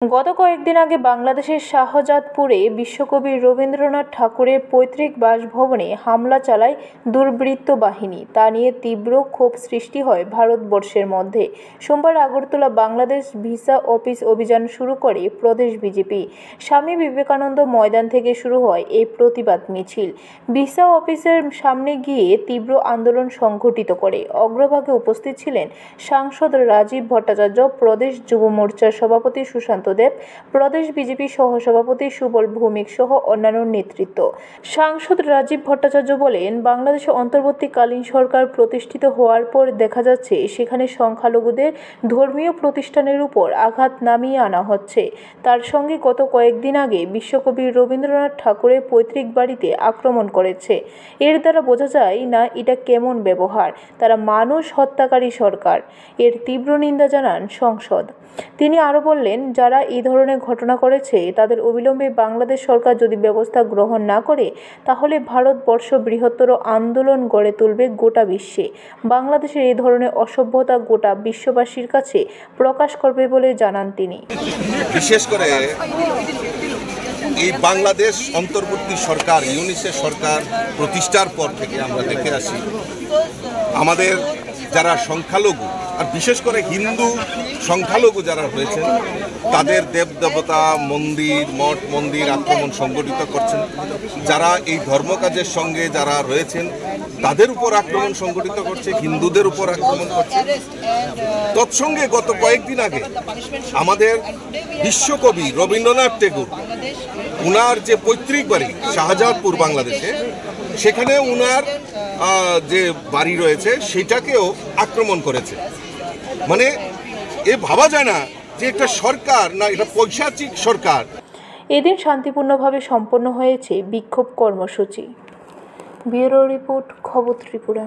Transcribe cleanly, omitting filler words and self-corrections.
গত কয়েকদিন আগে বাংলাদেশের শাহজাদপুরে বিশ্বকবি রবীন্দ্রনাথ ঠাকুরের পৈতৃক বাসভবনে হামলা চালায় দুর্বৃত্ত বাহিনী। তা নিয়ে তীব্র ক্ষোভ সৃষ্টি হয় ভারতবর্ষের মধ্যে। সোমবার আগরতলা বাংলাদেশ ভিসা অফিস অভিযান শুরু করে প্রদেশ বিজেপি। স্বামী বিবেকানন্দ ময়দান থেকে শুরু হয় এই প্রতিবাদ মিছিল। ভিসা অফিসের সামনে গিয়ে তীব্র আন্দোলন সংঘটিত করে। অগ্রভাগে উপস্থিত ছিলেন সাংসদ রাজীব ভট্টাচার্য, প্রদেশ যুব মোর্চার সভাপতি সুশান্ত দেব, প্রদেশ বিজেপি সহসভাপতি সুবল ভৌমিক সহ অন্যান্য নেতৃত্ব। সাংসদ রাজীব ভট্টাচার্য বলেন, বাংলাদেশে অন্তর্বর্তীকালীন সরকার প্রতিষ্ঠিত হওয়ার পর দেখা যাচ্ছে সেখানে সংখ্যালঘুদের ধর্মীয় প্রতিষ্ঠানের উপর আঘাত নামিয়ে আনা হচ্ছে। তার সঙ্গে গত কয়েকদিন আগে বিশ্বকবি রবীন্দ্রনাথ ঠাকুরের পৈতৃক বাড়িতে আক্রমণ করেছে। এর দ্বারা বোঝা যায় না এটা কেমন ব্যবহার। তারা মানুষ হত্যাকারী সরকার। এর তীব্র নিন্দা জানান সংসদ। তিনি আরও বললেন, যারা এই ধরনের ঘটনা করেছে তাদের অবিলম্বে বাংলাদেশ সরকার যদি ব্যবস্থা গ্রহণ না করে তাহলে ভারতবর্ষ বৃহত্তর আন্দোলন গড়ে তুলবে গোটা বিশ্বে। বাংলাদেশের এই ধরনের অসভ্যতা গোটা বিশ্ববাসীর কাছে প্রকাশ করবে বলে জানান তিনি। বিশেষ করে এই বাংলাদেশ অন্তর্বর্তী সরকার, ইউনিসেফ সরকার প্রতিষ্ঠার পর থেকে আমরা দেখে আসি আমাদের যারা সংখ্যালঘু আর বিশেষ করে হিন্দু সংখ্যালঘু যারা রয়েছেন তাদের দেবদেবতা, মন্দির, মঠ মন্দির আক্রমণ সংগঠিত করছেন। যারা এই ধর্মকাজের সঙ্গে যারা রয়েছেন তাদের উপর আক্রমণ সংগঠিত করছে, হিন্দুদের উপর আক্রমণ করছে। তৎসঙ্গে গত কয়েকদিন আগে আমাদের বিশ্বকবি রবীন্দ্রনাথ ঠাকুর, উনার যে পৈতৃক বাড়ি শাহজাদপুর বাংলাদেশে, সেখানে উনার যে বাড়ি রয়েছে সেটাকেও আক্রমণ করেছে। মানে এ ভাবা যায় না যে একটা সরকার না, এটা পৈশাচিক সরকার। এদিন শান্তিপূর্ণভাবে সম্পন্ন হয়েছে বিক্ষোভ কর্মসূচি। ব্যুরো রিপোর্ট, খবর ত্রিপুরা।